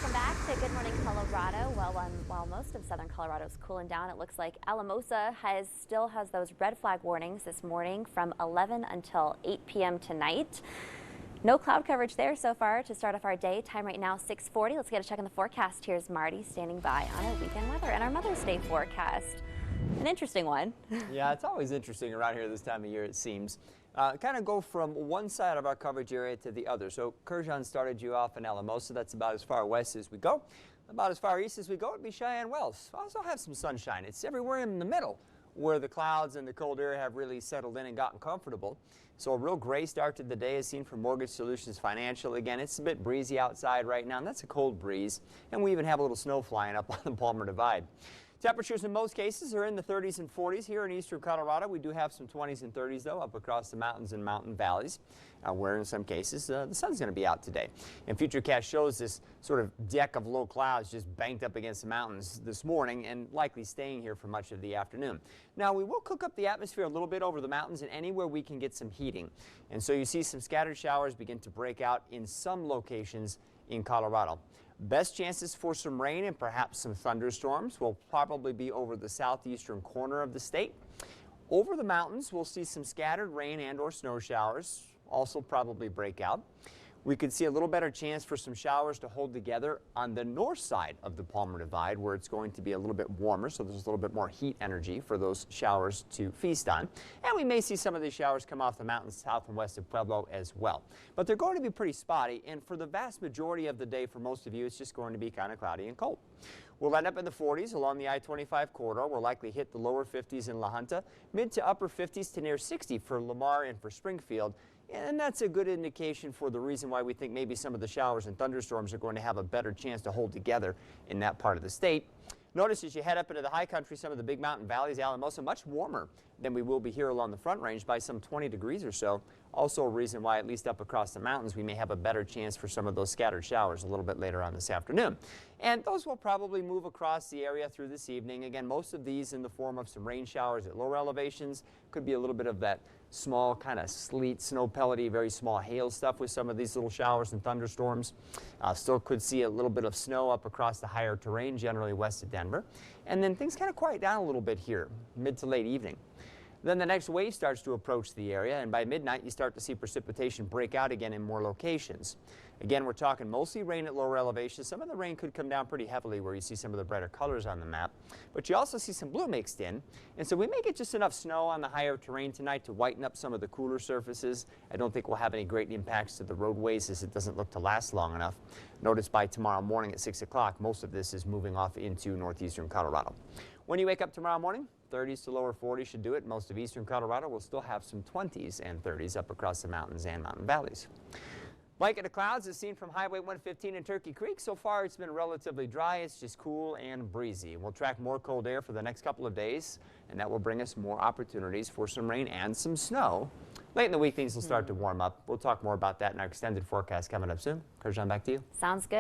Welcome back to Good Morning Colorado. Well, while most of southern Colorado is cooling down, it looks like Alamosa still has those red flag warnings this morning from 11 until 8 p.m. tonight. No cloud coverage there so far to start off our day. Time right now 6:40. Let's get a check on the forecast. Here's Marty standing by on our weekend weather and our Mother's Day forecast. An interesting one. Yeah, it's always interesting around here this time of year, it seems. Kind of go from one side of our coverage area to the other. So Kurjan started you off in Alamosa. That's about as far west as we go. About as far east as we go would be Cheyenne Wells. Also have some sunshine. It's everywhere in the middle where the clouds and the cold air have really settled in and gotten comfortable. So a real gray start to the day is seen from Mortgage Solutions Financial. Again, it's a bit breezy outside right now, and that's a cold breeze. And we even have a little snow flying up on the Palmer Divide. Temperatures in most cases are in the 30s and 40s here in eastern Colorado. We do have some 20s and 30s, though, up across the mountains and mountain valleys, where in some cases the sun's going to be out today. And FUTURECAST shows this sort of deck of low clouds just banked up against the mountains this morning and likely staying here for much of the afternoon. Now, we will cook up the atmosphere a little bit over the mountains and anywhere we can get some heating. And so you see some scattered showers begin to break out in some locations in Colorado. Best chances for some rain and perhaps some thunderstorms will probably be over the southeastern corner of the state. Over the mountains, we'll see some scattered rain and or snow showers also probably break out. We could see a little better chance for some showers to hold together on the north side of the Palmer Divide, where it's going to be a little bit warmer, so there's a little bit more heat energy for those showers to feast on. And we may see some of these showers come off the mountains south and west of Pueblo as well. But they're going to be pretty spotty, and for the vast majority of the day for most of you, it's just going to be kind of cloudy and cold. We'll end up in the 40s along the I-25 corridor. We'll likely hit the lower 50s in La Junta, mid to upper 50s to near 60 for Lamar and for Springfield. And that's a good indication for the reason why we think maybe some of the showers and thunderstorms are going to have a better chance to hold together in that part of the state. Notice as you head up into the high country, some of the big mountain valleys, Alamosa, much warmer than we will be here along the Front Range by some 20 degrees or so. Also a reason why, at least up across the mountains, we may have a better chance for some of those scattered showers a little bit later on this afternoon. And those will probably move across the area through this evening. Again, most of these in the form of some rain showers at lower elevations. Could be a little bit of that small kind of sleet, snow pellety, very small hail stuff with some of these little showers and thunderstorms. Still could see a little bit of snow up across the higher terrain, generally west of Denver. And then things kind of quiet down a little bit here, mid to late evening. Then the next wave starts to approach the area, and by midnight you start to see precipitation break out again in more locations. Again, we're talking mostly rain at lower elevations. Some of the rain could come down pretty heavily where you see some of the brighter colors on the map, but you also see some blue mixed in, and so we may get just enough snow on the higher terrain tonight to whiten up some of the cooler surfaces. I don't think we'll have any great impacts to the roadways as it doesn't look to last long enough. Notice by tomorrow morning at 6 o'clock, most of this is moving off into northeastern Colorado. When you wake up tomorrow morning, 30s to lower 40s should do it. Most of eastern Colorado will still have some 20s and 30s up across the mountains and mountain valleys. Blanket of clouds is seen from Highway 115 in Turkey Creek. So far, it's been relatively dry. It's just cool and breezy. We'll track more cold air for the next couple of days, and that will bring us more opportunities for some rain and some snow. Late in the week, things will start to warm up. We'll talk more about that in our extended forecast coming up soon. Kurjan, back to you. Sounds good.